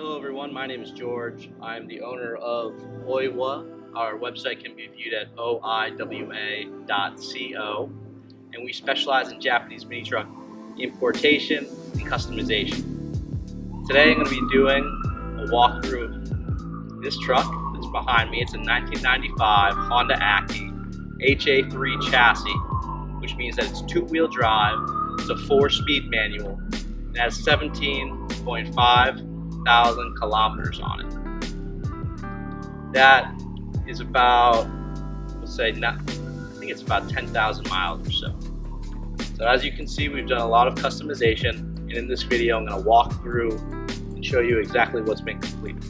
Hello everyone, my name is George. I'm the owner of OIWA. Our website can be viewed at oiwa.co, and we specialize in Japanese mini truck importation and customization. Today I'm going to be doing a walkthrough of this truck that's behind me. It's a 1995 Honda Acty HA3 chassis, which means that it's two-wheel drive, it's a 4-speed manual, and has 17.5 thousand kilometers on it. That is about, let's say, I think it's about 10,000 miles or so. So as you can see, we've done a lot of customization, and in this video I'm going to walk through and show you exactly what's been completed.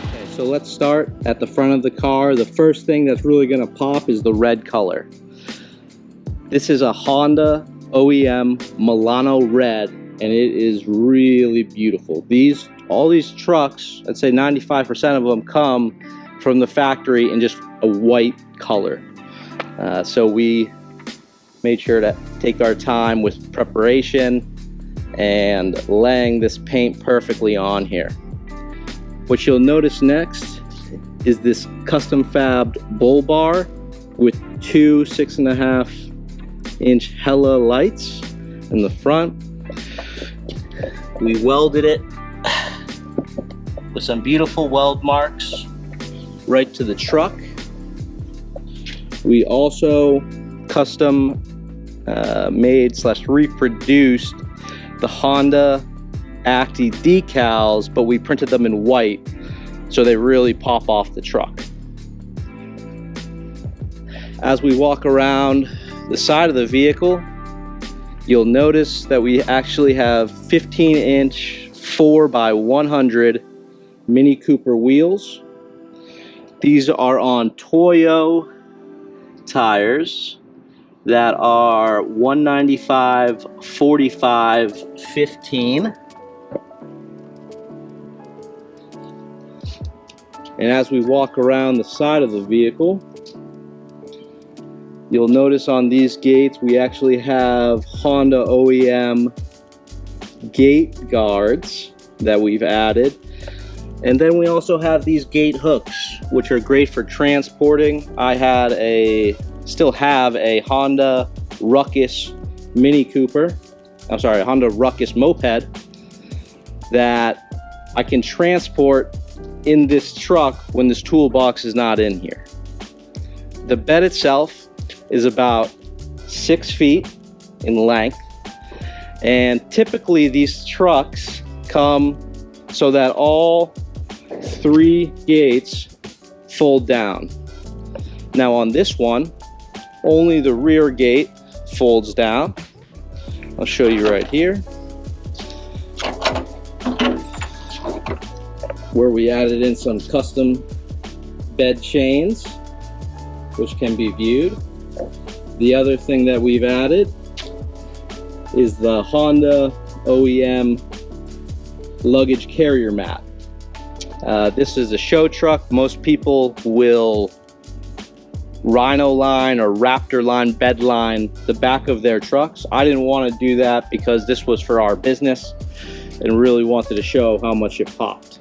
Okay, so let's start at the front of the car. The first thing that's really going to pop is the red color. This is a Honda OEM Milano Red, and it is really beautiful. All these trucks, I'd say 95% of them come from the factory in just a white color. So we made sure to take our time with preparation and laying this paint perfectly on here. What you'll notice next is this custom fabbed bull bar with two 6.5-inch Hella lights in the front. We welded it with some beautiful weld marks right to the truck. We also custom made / reproduced the Honda Acty decals, but we printed them in white so they really pop off the truck. As we walk around the side of the vehicle, you'll notice that we actually have 15-inch 4x100 Mini Cooper wheels. These are on Toyo tires that are 195 45 15. And as we walk around the side of the vehicle, you'll notice on these gates we actually have Honda OEM gate guards that we've added. And then we also have these gate hooks, which are great for transporting. Still have a Honda Ruckus Mini Cooper, Honda Ruckus moped that I can transport in this truck when this toolbox is not in here. The bed itself is about 6 feet in length, and typically these trucks come so that all 3 gates fold down. Now on this one, only the rear gate folds down. I'll show you right here, where we added in some custom bed chains, which can be viewed. The other thing that we've added is the Honda OEM luggage carrier mat. This is a show truck. Most people will Rhino line or Raptor line bed line the back of their trucks. I didn't want to do that because this was for our business and really wanted to show how much it popped.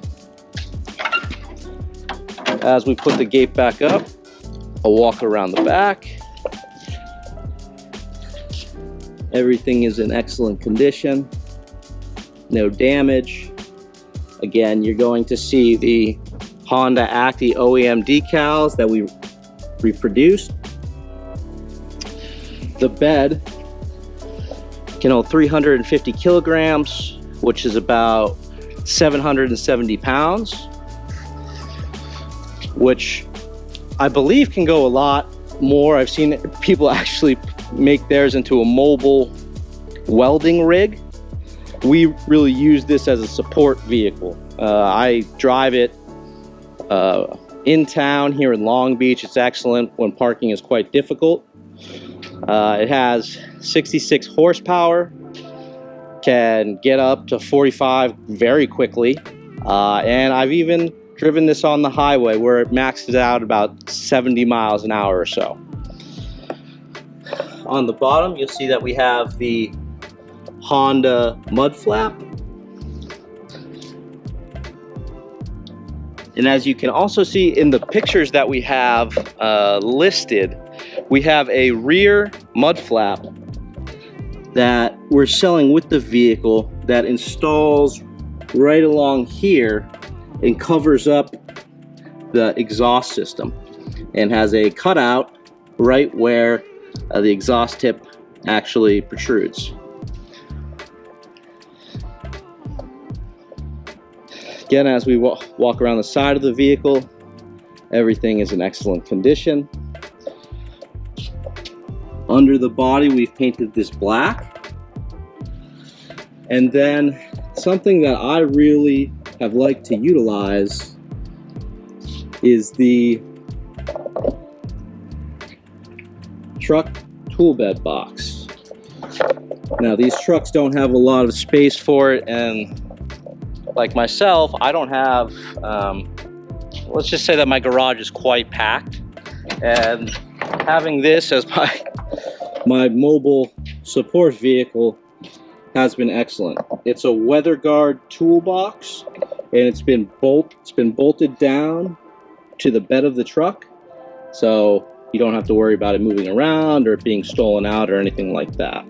As we put the gate back up, I'll walk around the back. Everything is in excellent condition, no damage. Again, you're going to see the Honda Acty OEM decals that we reproduced. The bed can hold 350 kilograms, which is about 770 pounds, which I believe can go a lot more. I've seen people actually make theirs into a mobile welding rig. We really use this as a support vehicle. I drive it in town here in Long Beach. It's excellent when parking is quite difficult. It has 66 horsepower, can get up to 45 very quickly. And I've even driven this on the highway where it maxes out about 70 miles an hour or so. On the bottom, you'll see that we have the Honda mud flap. And as you can also see in the pictures that we have listed, we have a rear mud flap that we're selling with the vehicle that installs right along here and covers up the exhaust system and has a cutout right where the exhaust tip actually protrudes. Again, as we walk around the side of the vehicle, everything is in excellent condition. Under the body, we've painted this black. And then something that I really have liked to utilize is the truck tool bed box. Now, these trucks don't have a lot of space for it, and like myself, I don't have, let's just say that my garage is quite packed, and having this as my mobile support vehicle has been excellent. It's a weather guard toolbox, and it's been bolted down to the bed of the truck, so you don't have to worry about it moving around or it being stolen out or anything like that.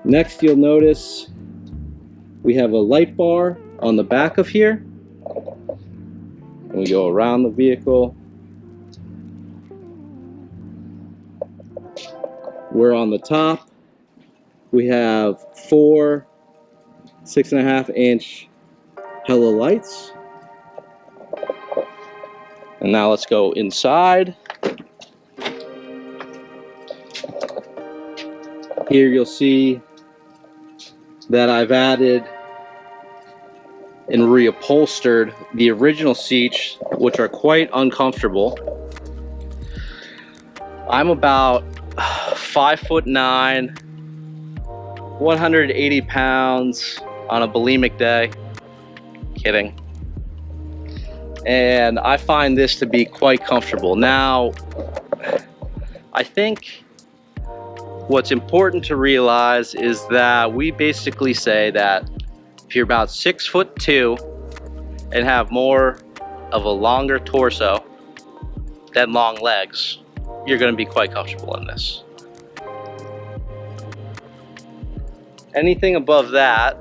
Next, you'll notice we have a light bar on the back of here. And we go around the vehicle. We're on the top. We have 4 6.5-inch hella lights. And now let's go inside. Here you'll see that I've added and reupholstered the original seats, which are quite uncomfortable. I'm about 5'9", 180 pounds on a bulimic day. Kidding. And I find this to be quite comfortable. Now, I think what's important to realize is that we basically say that if you're about 6'2" and have more of a longer torso than long legs, you're going to be quite comfortable in this. Anything above that,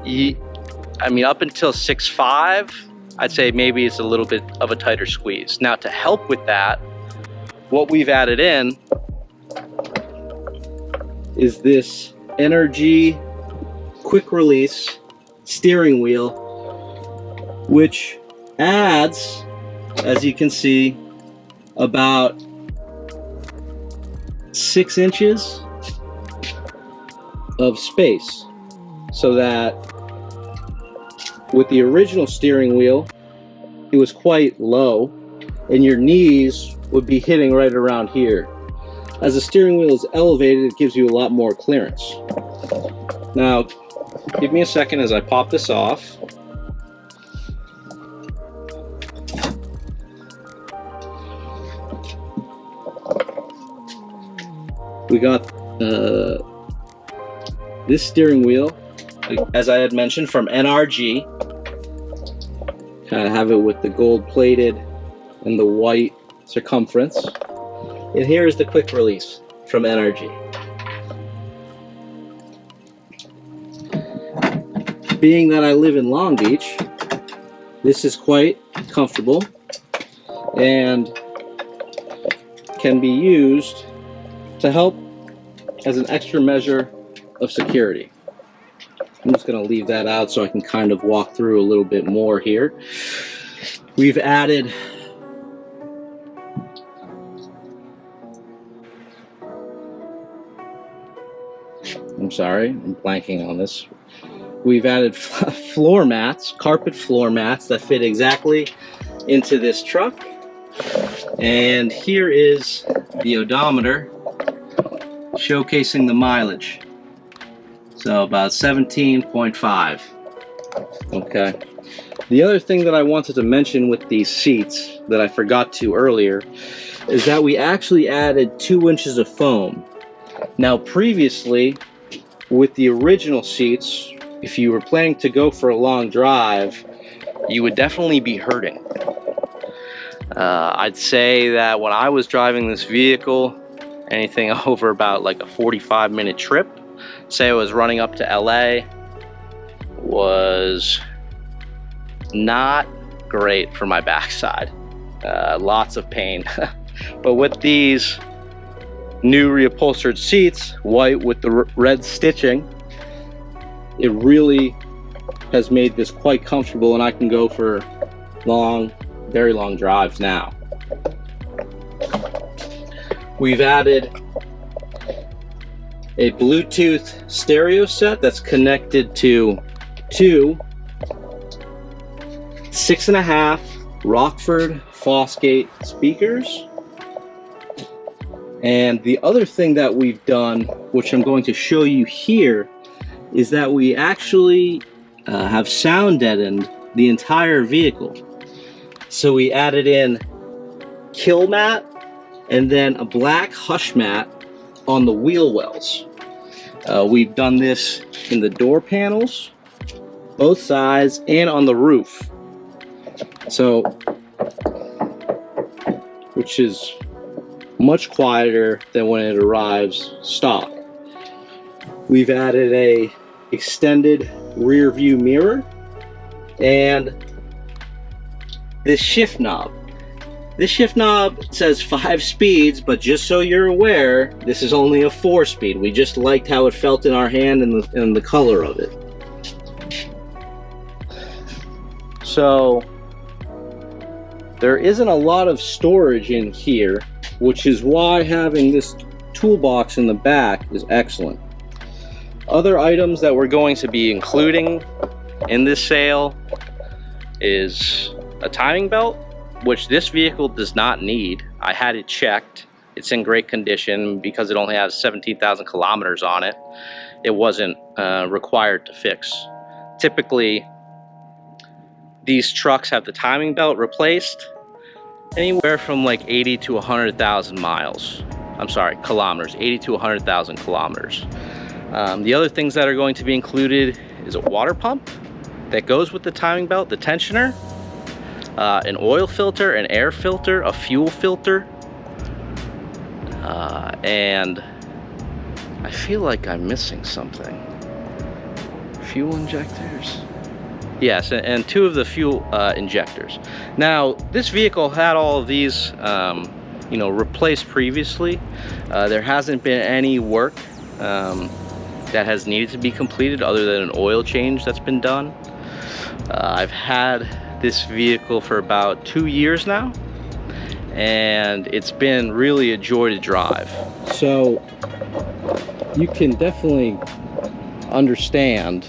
I mean, up until 6'5", I'd say maybe it's a little bit of a tighter squeeze. Now, to help with that, what we've added in is this Energy quick release steering wheel, which adds, as you can see, about 6 inches of space, so that with the original steering wheel, it was quite low and your knees would be hitting right around here. As the steering wheel is elevated, it gives you a lot more clearance. Now, give me a second as I pop this off. We got this steering wheel, as I had mentioned, from NRG. Kind of have it with the gold plated and the white circumference. And here is the quick release from NRG. Being that I live in Long Beach, this is quite comfortable and can be used to help as an extra measure of security. I'm just going to leave that out so I can kind of walk through a little bit more here. We've added I'm blanking on this. We've added floor mats, carpet floor mats that fit exactly into this truck. And here is the odometer showcasing the mileage. So about 17.5. Okay. The other thing that I wanted to mention with these seats that I forgot to earlier is that we actually added 2 inches of foam. Now previously, with the original seats, if you were planning to go for a long drive, you would definitely be hurting. I'd say that when I was driving this vehicle, anything over about like a 45-minute trip, say I was running up to LA, was not great for my backside. Lots of pain. But with these new reupholstered seats, white with the red stitching, it really has made this quite comfortable, and I can go for long, very long drives now. We've added a Bluetooth stereo set that's connected to 2 6.5 Rockford Fosgate speakers. And the other thing that we've done, which I'm going to show you here, is that we actually have sound deadened the entire vehicle. So we added in kill mat and then a black hush mat on the wheel wells. We've done this in the door panels, both sides, and on the roof. So, which is much quieter than when it arrives stock. We've added a extended rear view mirror and this shift knob. This shift knob says 5 speeds, but just so you're aware, this is only a 4-speed. We just liked how it felt in our hand and the color of it. So there isn't a lot of storage in here, which is why having this toolbox in the back is excellent. Other items that we're going to be including in this sale is a timing belt, which this vehicle does not need. I had it checked. It's in great condition because it only has 17,000 kilometers on it. It wasn't required to fix. Typically, these trucks have the timing belt replaced anywhere from like 80 to 100,000 miles. I'm sorry, kilometers, 80 to 100,000 kilometers. The other things that are going to be included is a water pump that goes with the timing belt, the tensioner, an oil filter, an air filter, a fuel filter, and I feel like I'm missing something. Fuel injectors? Yes, and 2 of the fuel injectors. Now, this vehicle had all of these, replaced previously. There hasn't been any work that has needed to be completed other than an oil change that's been done. I've had this vehicle for about 2 years now, and it's been really a joy to drive. So you can definitely understand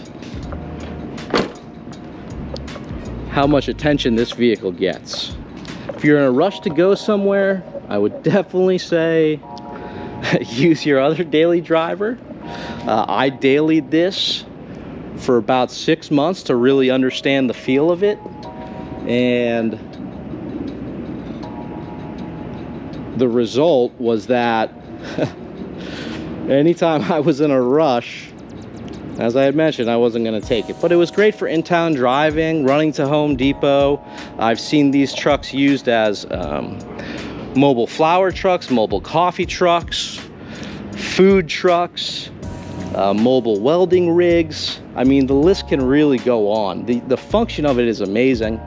how much attention this vehicle gets. If you're in a rush to go somewhere, I would definitely say use your other daily driver. I dailied this for about 6 months to really understand the feel of it, and the result was that anytime I was in a rush, as I had mentioned, I wasn't going to take it. But it was great for in-town driving, running to Home Depot. I've seen these trucks used as mobile flower trucks, mobile coffee trucks, food trucks, mobile welding rigs. I mean, the list can really go on. The function of it is amazing.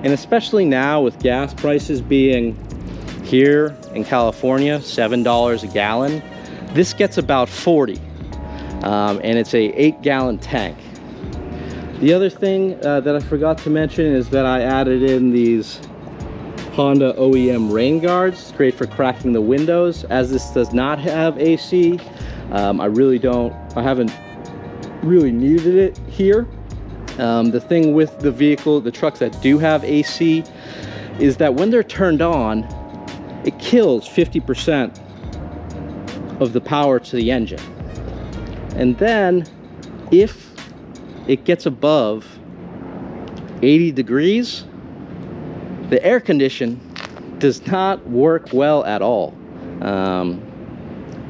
And especially now with gas prices being here in California, $7 a gallon, this gets about 40. And it's a 8-gallon tank. The other thing that I forgot to mention is that I added in these Honda OEM rain guards. It's great for cracking the windows. As this does not have AC, I haven't really needed it here. The thing with the vehicle, the trucks that do have AC, is that when they're turned on, it kills 50% of the power to the engine. And then if it gets above 80 degrees, the air condition does not work well at all.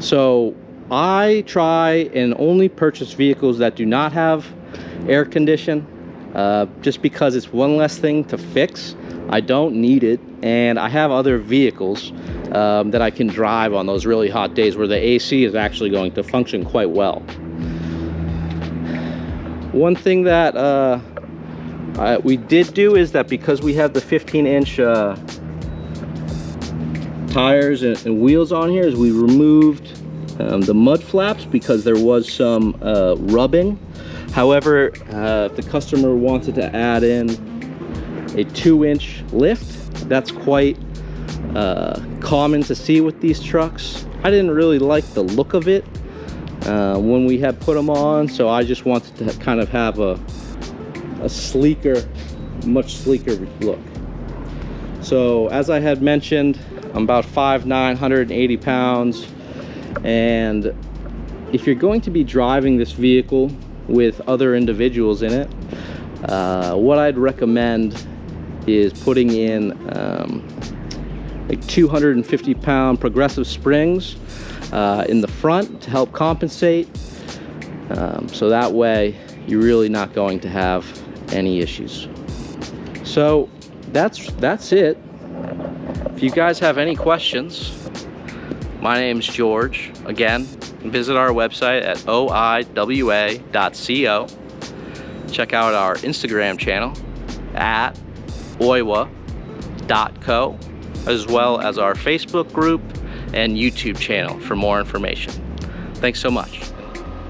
So I try and only purchase vehicles that do not have air condition, just because it's one less thing to fix. I don't need it, and I have other vehicles that I can drive on those really hot days where the AC is actually going to function quite well. One thing that we did do is that because we have the 15-inch tires and wheels on here, is we removed the mud flaps because there was some rubbing. However, if the customer wanted to add in a 2-inch lift, that's quite common to see with these trucks. I didn't really like the look of it when we had put them on, so I just wanted to kind of have a sleeker, much sleeker look. So as I had mentioned, I'm about 5'9", 180 pounds, and if you're going to be driving this vehicle with other individuals in it, what I'd recommend is putting in like 250-pound progressive springs in the front to help compensate, so that way you're really not going to have any issues. So that's it. If you guys have any questions, my name's George. Again, visit our website at OIWA.co. Check out our Instagram channel at OIWA.co, as well as our Facebook group and YouTube channel for more information. Thanks so much.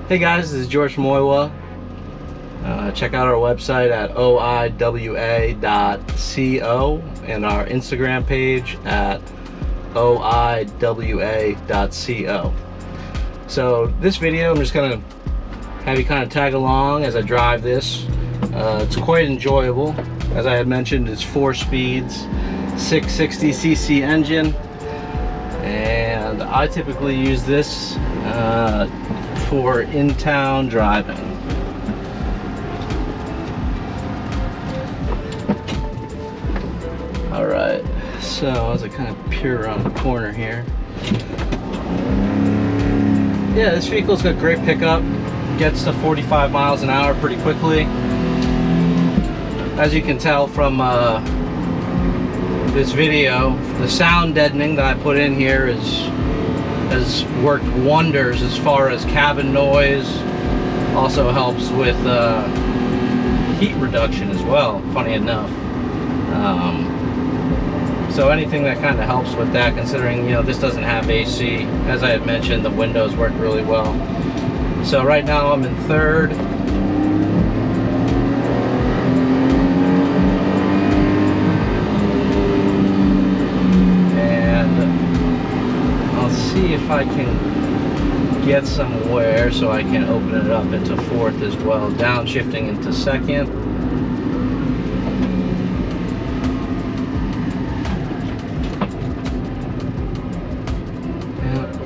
Hey guys, this is George from OIWA. Check out our website at OIWA.co and our Instagram page at OIWA.co. So this video, I'm just gonna have you kind of tag along as I drive this. It's quite enjoyable. As I had mentioned, it's 4 speeds, 660cc engine, and I typically use this for in-town driving. Alright, so as I kind of peer around the corner here, yeah, this vehicle's got great pickup, gets to 45 miles an hour pretty quickly. As you can tell from this video, the sound deadening that I put in here has worked wonders as far as cabin noise. Also helps with heat reduction as well, funny enough. So anything that kind of helps with that, considering, you know, this doesn't have AC. As I had mentioned, the windows work really well. So right now I'm in third. And I'll see if I can get somewhere so I can open it up into fourth as well. Downshifting into second.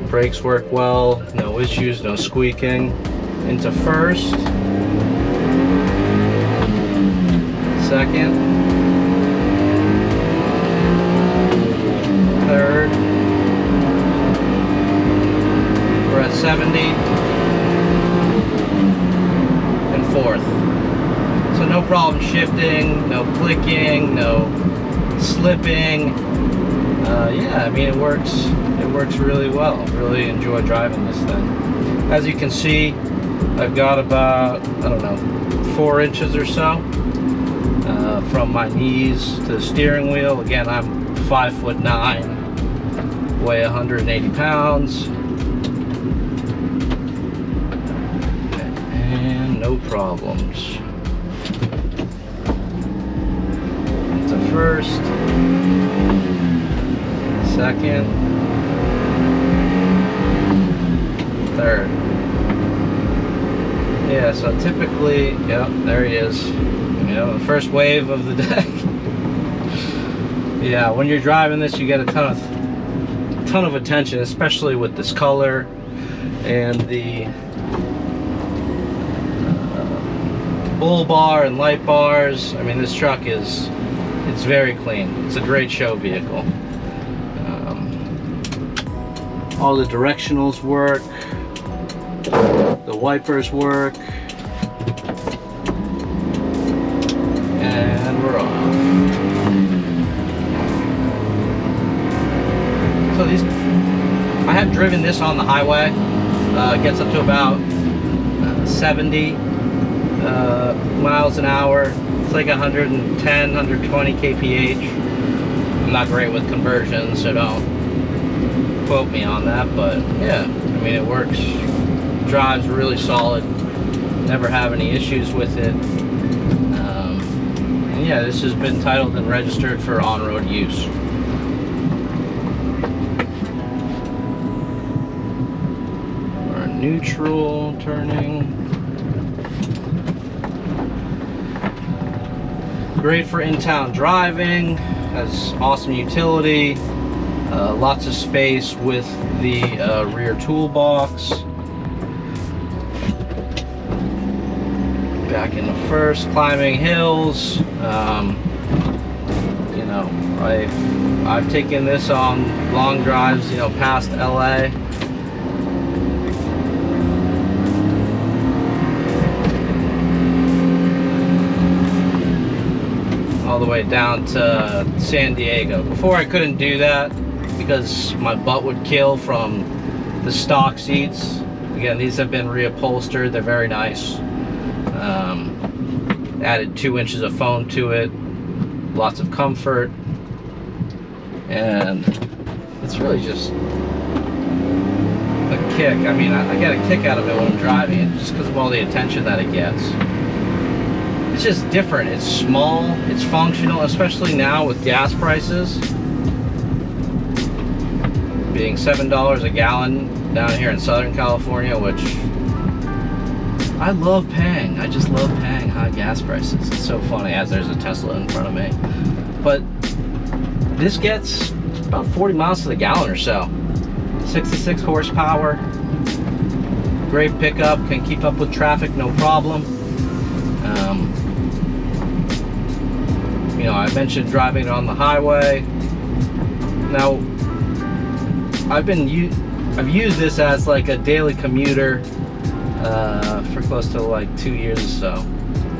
Brakes work well, no issues, no squeaking. Into first, second, third, we're at 70, and fourth. So no problem shifting, no clicking, no slipping. Yeah, I mean, it works really well. Really enjoy driving this thing. As you can see, I've got about, I don't know, 4 inches or so from my knees to the steering wheel. Again, I'm 5'9", weigh 180 pounds, and no problems. Into first, second, third. Yeah, so typically, yep, there he is. You know, the first wave of the day. Yeah, when you're driving this, you get a ton of attention, especially with this color and the bull bar and light bars. I mean, this truck it's very clean. It's a great show vehicle. All the directionals work, the wipers work, and we're off. So I have driven this on the highway. It gets up to about 70 miles an hour. It's like 110, 120 kph. I'm not great with conversions, so don't quote me on that, but yeah, I mean, it works. Drives really solid. Never have any issues with it. And yeah, this has been titled and registered for on-road use. We're neutral turning. Great for in-town driving. Has awesome utility. Lots of space with the rear toolbox. Back in the first, climbing hills. You know, I've taken this on long drives, you know, past LA. All the way down to San Diego. Before I couldn't do that because my butt would kill from the stock seats. Again, these have been reupholstered. They're very nice. Added 2 inches of foam to it. Lots of comfort. And it's really just a kick. I mean, I get a kick out of it when I'm driving it just because of all the attention that it gets. It's just different. It's small, it's functional, especially now with gas prices being $7 a gallon down here in Southern California, which I love paying. I just love paying high gas prices. It's so funny, as there's a Tesla in front of me. But this gets about 40 miles to the gallon or so. 66 horsepower, great pickup, can keep up with traffic no problem. You know, I mentioned driving it on the highway. Now, I've used this as like a daily commuter for close to like 2 years or so,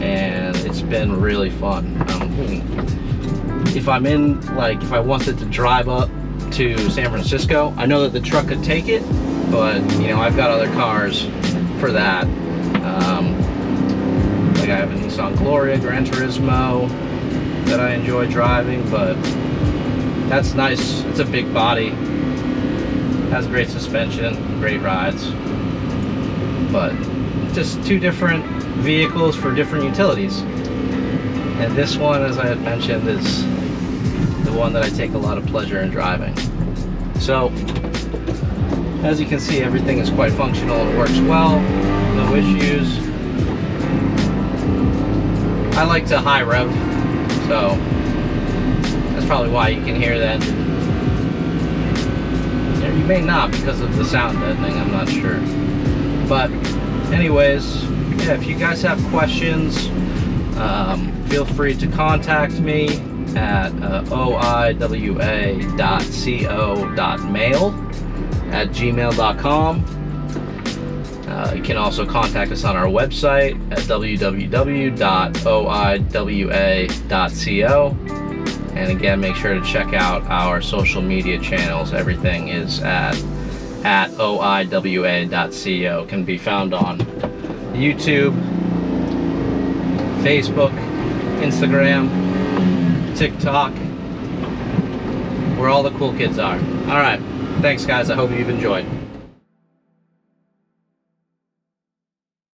and it's been really fun. If I'm in, like, if I wanted to drive up to San Francisco, I know that the truck could take it, but you know, I've got other cars for that. Like I have a Nissan Gloria Gran Turismo that I enjoy driving, but that's nice. It's a big body, has great suspension, great rides, but just two different vehicles for different utilities. And this one, as I had mentioned, is the one that I take a lot of pleasure in driving. So as you can see, everything is quite functional and works well, no issues. I like to high rev, so that's probably why you can hear that. You may not, because of the sound deadening, I'm not sure. But anyways, yeah, if you guys have questions, feel free to contact me at oiwa.co.mail@gmail.com. You can also contact us on our website at www.oiwa.co. And again, make sure to check out our social media channels. Everything is at oiwa.co. Can be found on YouTube, Facebook, Instagram, TikTok, where all the cool kids are. All right, thanks guys. I hope you've enjoyed.